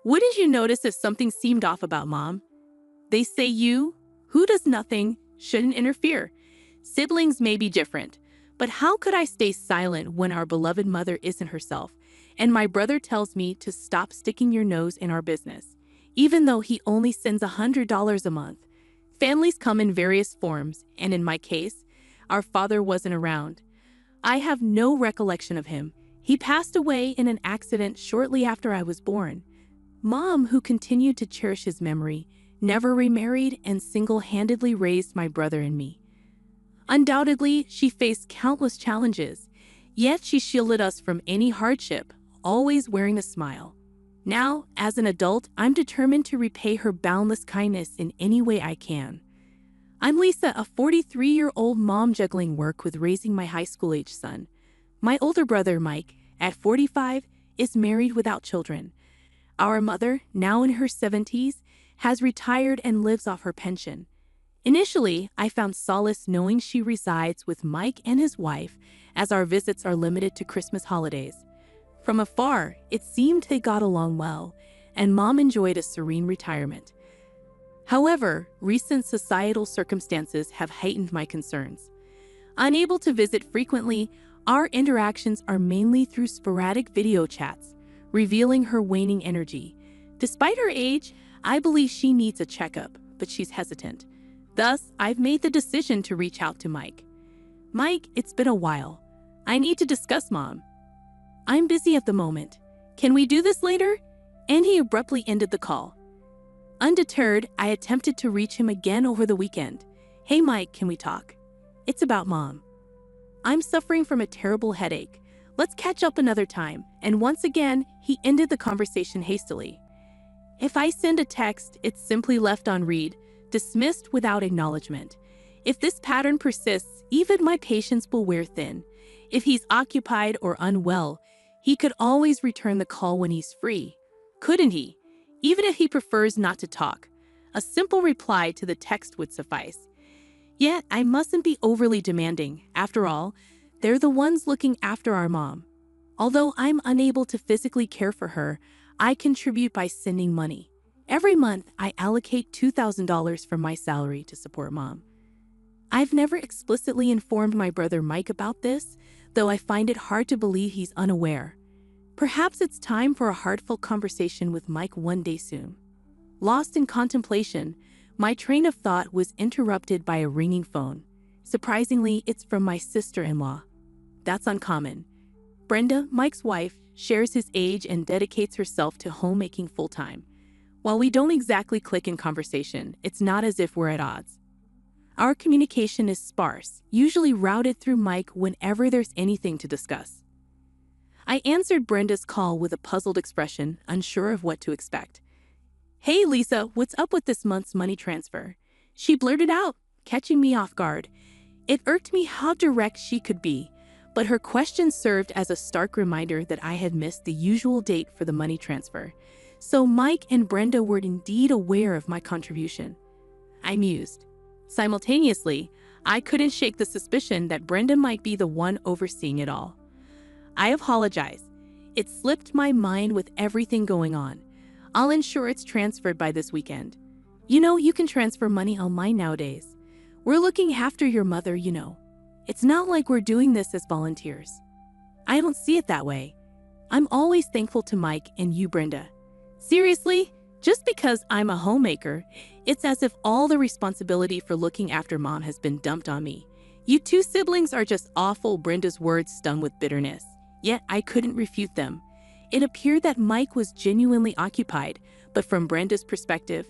Wouldn't you notice if something seemed off about mom? They say you, who does nothing, shouldn't interfere. Siblings may be different, but how could I stay silent when our beloved mother isn't herself, and my brother tells me to stop sticking your nose in our business, even though he only sends $100 a month? Families come in various forms, and in my case, our father wasn't around. I have no recollection of him. He passed away in an accident shortly after I was born. Mom, who continued to cherish his memory, never remarried and single-handedly raised my brother and me. Undoubtedly, she faced countless challenges, yet she shielded us from any hardship, always wearing a smile. Now, as an adult, I'm determined to repay her boundless kindness in any way I can. I'm Lisa, a 43-year-old mom juggling work with raising my high school-age son. My older brother, Mike, at 45, is married without children. Our mother, now in her 70s, has retired and lives off her pension. Initially, I found solace knowing she resides with Mike and his wife, as our visits are limited to Christmas holidays. From afar, it seemed they got along well, and Mom enjoyed a serene retirement. However, recent societal circumstances have heightened my concerns. Unable to visit frequently, our interactions are mainly through sporadic video chats, revealing her waning energy. Despite her age, I believe she needs a checkup, but she's hesitant. Thus, I've made the decision to reach out to Mike. Mike, it's been a while. I need to discuss Mom. I'm busy at the moment. Can we do this later? And he abruptly ended the call. Undeterred, I attempted to reach him again over the weekend. Hey Mike, can we talk? It's about Mom. I'm suffering from a terrible headache. Let's catch up another time. And once again, he ended the conversation hastily. If I send a text, it's simply left on read, dismissed without acknowledgement. If this pattern persists, even my patience will wear thin. If he's occupied or unwell, he could always return the call when he's free. Couldn't he? Even if he prefers not to talk, a simple reply to the text would suffice. Yet, I mustn't be overly demanding. After all, they're the ones looking after our mom. Although I'm unable to physically care for her, I contribute by sending money. Every month, I allocate $2,000 from my salary to support Mom. I've never explicitly informed my brother Mike about this, though I find it hard to believe he's unaware. Perhaps it's time for a heartfelt conversation with Mike one day soon. Lost in contemplation, my train of thought was interrupted by a ringing phone. Surprisingly, it's from my sister-in-law. That's uncommon. Brenda, Mike's wife, shares his age and dedicates herself to homemaking full-time. While we don't exactly click in conversation, it's not as if we're at odds. Our communication is sparse, usually routed through Mike whenever there's anything to discuss. I answered Brenda's call with a puzzled expression, unsure of what to expect. Hey Lisa, what's up with this month's money transfer? She blurted out, catching me off guard. It irked me how direct she could be, but her question served as a stark reminder that I had missed the usual date for the money transfer. So Mike and Brenda were indeed aware of my contribution. I mused. Simultaneously, I couldn't shake the suspicion that Brenda might be the one overseeing it all. I apologize. It slipped my mind with everything going on. I'll ensure it's transferred by this weekend. You know, you can transfer money online nowadays. We're looking after your mother, you know. It's not like we're doing this as volunteers. I don't see it that way. I'm always thankful to Mike and you, Brenda. Seriously, just because I'm a homemaker, it's as if all the responsibility for looking after Mom has been dumped on me. You two siblings are just awful. Brenda's words stung with bitterness. Yet I couldn't refute them. It appeared that Mike was genuinely occupied, but from Brenda's perspective,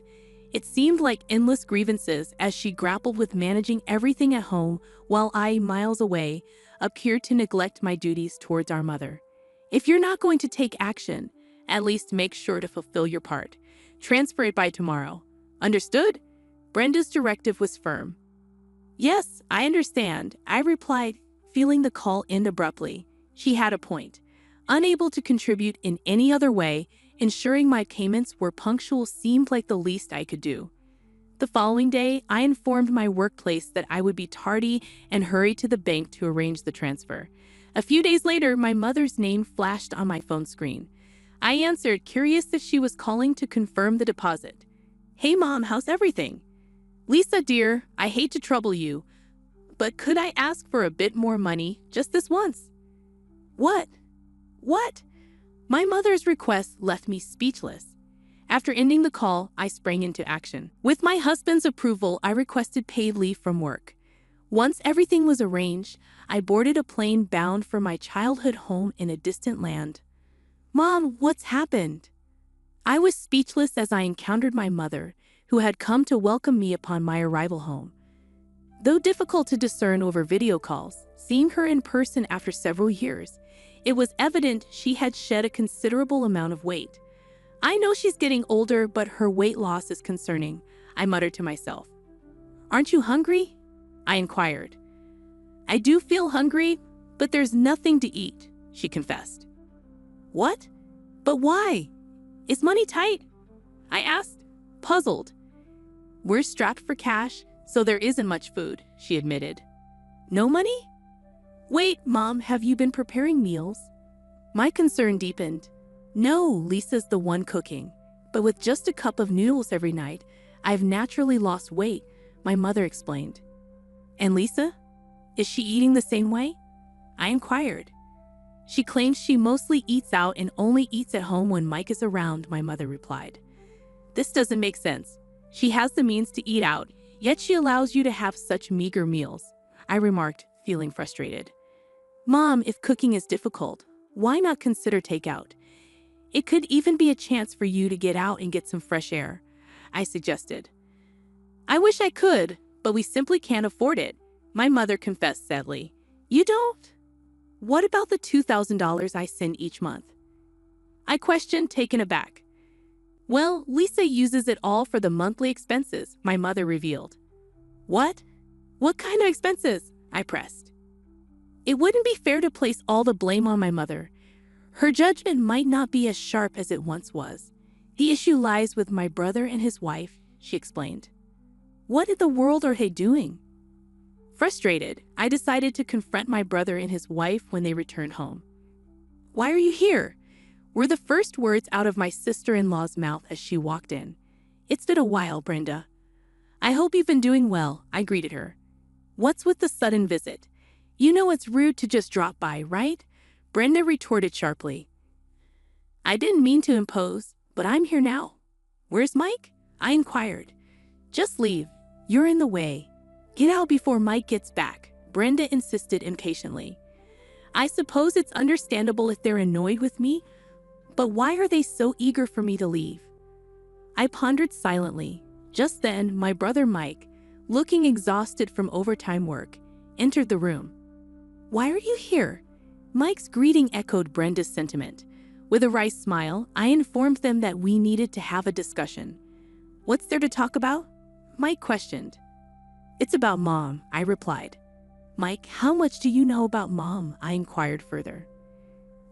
it seemed like endless grievances as she grappled with managing everything at home while I, miles away, appeared to neglect my duties towards our mother. If you're not going to take action, at least make sure to fulfill your part. Transfer it by tomorrow. Understood? Brenda's directive was firm. Yes, I understand, I replied, feeling the call end abruptly. She had a point. Unable to contribute in any other way, ensuring my payments were punctual seemed like the least I could do. The following day, I informed my workplace that I would be tardy and hurried to the bank to arrange the transfer. A few days later, my mother's name flashed on my phone screen. I answered, curious if she was calling to confirm the deposit. Hey Mom, how's everything? Lisa dear, I hate to trouble you, but could I ask for a bit more money just this once? What? What? My mother's request left me speechless. After ending the call, I sprang into action. With my husband's approval, I requested paid leave from work. Once everything was arranged, I boarded a plane bound for my childhood home in a distant land. Mom, what's happened? I was speechless as I encountered my mother, who had come to welcome me upon my arrival home. Though difficult to discern over video calls, seeing her in person after several years, it was evident she had shed a considerable amount of weight. I know she's getting older, but her weight loss is concerning, I muttered to myself. Aren't you hungry? I inquired. I do feel hungry, but there's nothing to eat, she confessed. What? But why? Is money tight? I asked, puzzled. We're strapped for cash, so there isn't much food, she admitted. No money? Wait, Mom, have you been preparing meals? My concern deepened. No, Lisa's the one cooking. But with just a cup of noodles every night, I've naturally lost weight, my mother explained. And Lisa? Is she eating the same way? I inquired. She claims she mostly eats out and only eats at home when Mike is around, my mother replied. This doesn't make sense. She has the means to eat out, yet she allows you to have such meager meals, I remarked, feeling frustrated. Mom, if cooking is difficult, why not consider takeout? It could even be a chance for you to get out and get some fresh air, I suggested. I wish I could, but we simply can't afford it, my mother confessed sadly. You don't? What about the $2,000 I send each month? I questioned, taken aback. Well, Lisa uses it all for the monthly expenses, my mother revealed. What? What kind of expenses? I pressed. It wouldn't be fair to place all the blame on my mother. Her judgment might not be as sharp as it once was. The issue lies with my brother and his wife, she explained. What in the world are they doing? Frustrated, I decided to confront my brother and his wife when they returned home. Why are you here? Were the first words out of my sister-in-law's mouth as she walked in. It's been a while, Brenda. I hope you've been doing well, I greeted her. What's with the sudden visit? You know it's rude to just drop by, right? Brenda retorted sharply. I didn't mean to impose, but I'm here now. Where's Mike? I inquired. Just leave. You're in the way. Get out before Mike gets back, Brenda insisted impatiently. I suppose it's understandable if they're annoyed with me, but why are they so eager for me to leave? I pondered silently. Just then, my brother Mike, looking exhausted from overtime work, entered the room. Why are you here? Mike's greeting echoed Brenda's sentiment. With a wry smile, I informed them that we needed to have a discussion. What's there to talk about? Mike questioned. It's about Mom, I replied. Mike, how much do you know about Mom? I inquired further.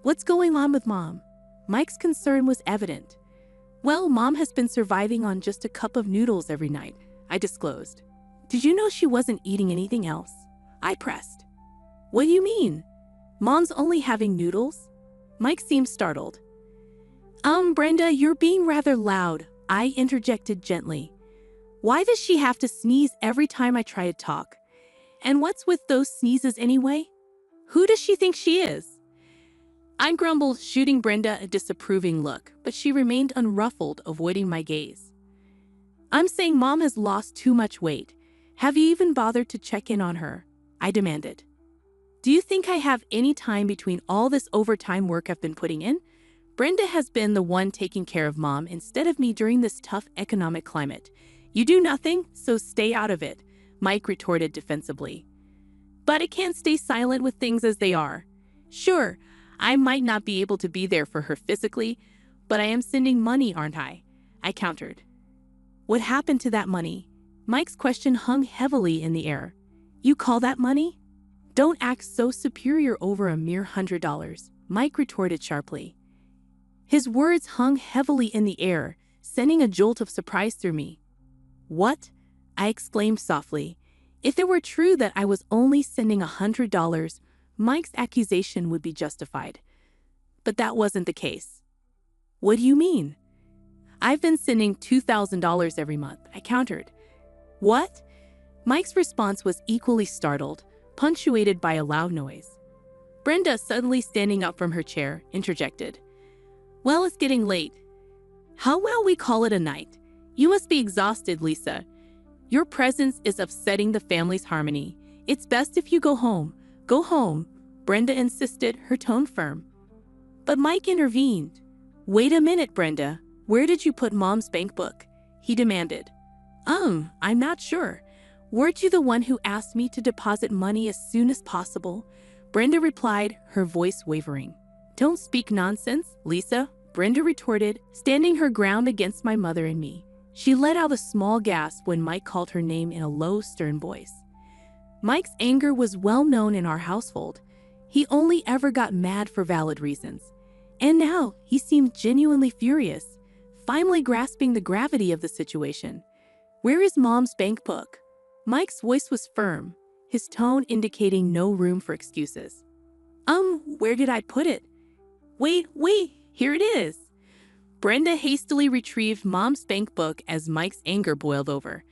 What's going on with Mom? Mike's concern was evident. Well, Mom has been surviving on just a cup of noodles every night, I disclosed. Did you know she wasn't eating anything else? I pressed. What do you mean? Mom's only having noodles? Mike seemed startled. Brenda, you're being rather loud, I interjected gently. Why does she have to sneeze every time I try to talk? And what's with those sneezes anyway? Who does she think she is? I grumbled, shooting Brenda a disapproving look, but she remained unruffled, avoiding my gaze. I'm saying Mom has lost too much weight. Have you even bothered to check in on her? I demanded. Do you think I have any time between all this overtime work I've been putting in? Brenda has been the one taking care of Mom instead of me during this tough economic climate. You do nothing, so stay out of it, Mike retorted defensively. But I can't stay silent with things as they are. Sure, I might not be able to be there for her physically, but I am sending money, aren't I? I countered. What happened to that money? Mike's question hung heavily in the air. You call that money? Don't act so superior over a mere $100, Mike retorted sharply. His words hung heavily in the air, sending a jolt of surprise through me. What? I exclaimed softly. If it were true that I was only sending $100, Mike's accusation would be justified. But that wasn't the case. What do you mean? I've been sending $2,000 every month, I countered. What? Mike's response was equally startled, punctuated by a loud noise. Brenda, suddenly standing up from her chair, interjected. Well, it's getting late. How about we call it a night? You must be exhausted, Lisa. Your presence is upsetting the family's harmony. It's best if you go home. Go home, Brenda insisted, her tone firm. But Mike intervened. Wait a minute, Brenda. Where did you put Mom's bank book? He demanded. I'm not sure. Weren't you the one who asked me to deposit money as soon as possible? Brenda replied, her voice wavering. Don't speak nonsense, Lisa, Brenda retorted, standing her ground against my mother and me. She let out a small gasp when Mike called her name in a low, stern voice. Mike's anger was well known in our household. He only ever got mad for valid reasons. And now he seemed genuinely furious, finally grasping the gravity of the situation. Where is Mom's bank book? Mike's voice was firm, his tone indicating no room for excuses. Where did I put it? Wait, here it is. Brenda hastily retrieved Mom's bank book as Mike's anger boiled over.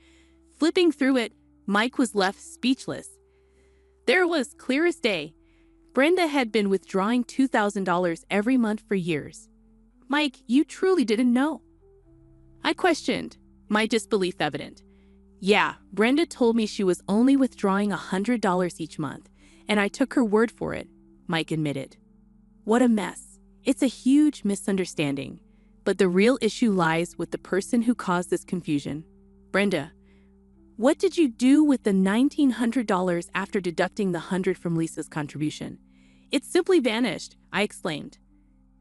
Flipping through it, Mike was left speechless. There it was, clear as day. Brenda had been withdrawing $2,000 every month for years. Mike, you truly didn't know? I questioned, my disbelief evident. Yeah, Brenda told me she was only withdrawing $100 each month, and I took her word for it, Mike admitted. What a mess. It's a huge misunderstanding. But the real issue lies with the person who caused this confusion. Brenda, what did you do with the $1,900 after deducting the $100 from Lisa's contribution? It simply vanished, I exclaimed.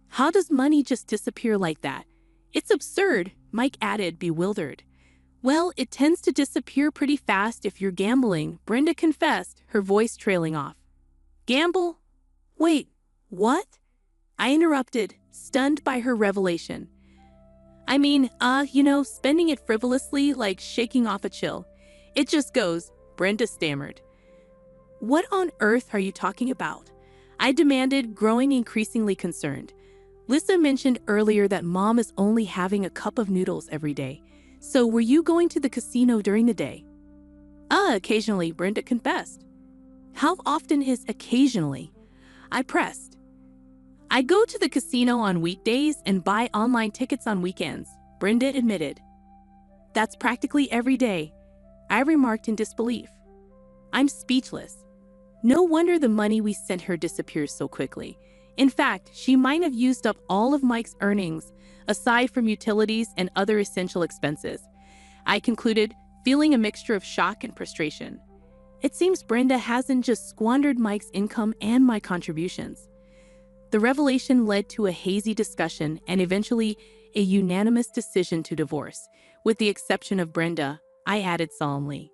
How does money just disappear like that? It's absurd, Mike added, bewildered. Well, it tends to disappear pretty fast if you're gambling, Brenda confessed, her voice trailing off. Gamble? Wait, what? I interrupted, stunned by her revelation. I mean, spending it frivolously like shaking off a chill. It just goes, Brenda stammered. What on earth are you talking about? I demanded, growing increasingly concerned. Lisa mentioned earlier that Mom is only having a cup of noodles every day. So were you going to the casino during the day? Occasionally, Brenda confessed. How often is occasionally? I pressed. I go to the casino on weekdays and buy online tickets on weekends, Brenda admitted. That's practically every day, I remarked in disbelief. I'm speechless. No wonder the money we sent her disappears so quickly. In fact, she might have used up all of Mike's earnings, aside from utilities and other essential expenses. I concluded, feeling a mixture of shock and frustration. It seems Brenda hasn't just squandered Mike's income and my contributions. The revelation led to a hazy discussion and eventually a unanimous decision to divorce. With the exception of Brenda, I added solemnly.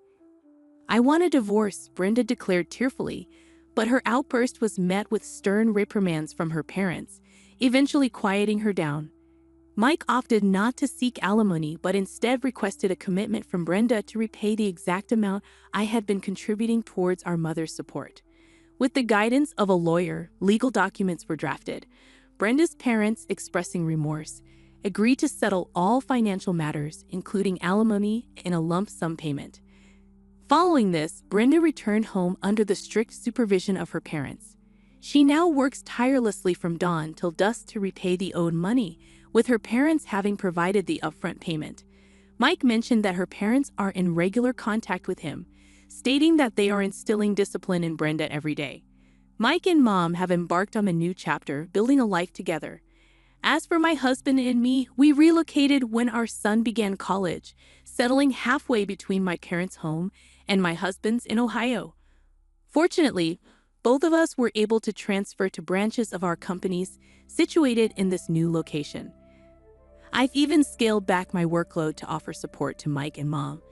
I want a divorce, Brenda declared tearfully, but her outburst was met with stern reprimands from her parents, eventually quieting her down. Mike opted not to seek alimony, but instead requested a commitment from Brenda to repay the exact amount I had been contributing towards our mother's support. With the guidance of a lawyer, legal documents were drafted. Brenda's parents, expressing remorse, agreed to settle all financial matters, including alimony, in a lump sum payment. Following this, Brenda returned home under the strict supervision of her parents. She now works tirelessly from dawn till dusk to repay the owed money, with her parents having provided the upfront payment. Mike mentioned that her parents are in regular contact with him, stating that they are instilling discipline in Brenda every day. Mike and Mom have embarked on a new chapter, building a life together. As for my husband and me, we relocated when our son began college, settling halfway between my parents' home and my husband's in Ohio. Fortunately, both of us were able to transfer to branches of our companies situated in this new location. I've even scaled back my workload to offer support to Mike and Mom.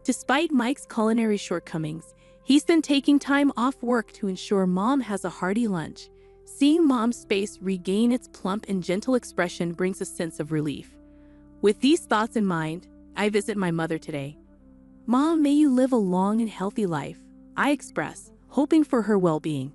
Despite Mike's culinary shortcomings, he's been taking time off work to ensure Mom has a hearty lunch. Seeing Mom's face regain its plump and gentle expression brings a sense of relief. With these thoughts in mind, I visit my mother today. Mom, may you live a long and healthy life, I express, hoping for her well-being.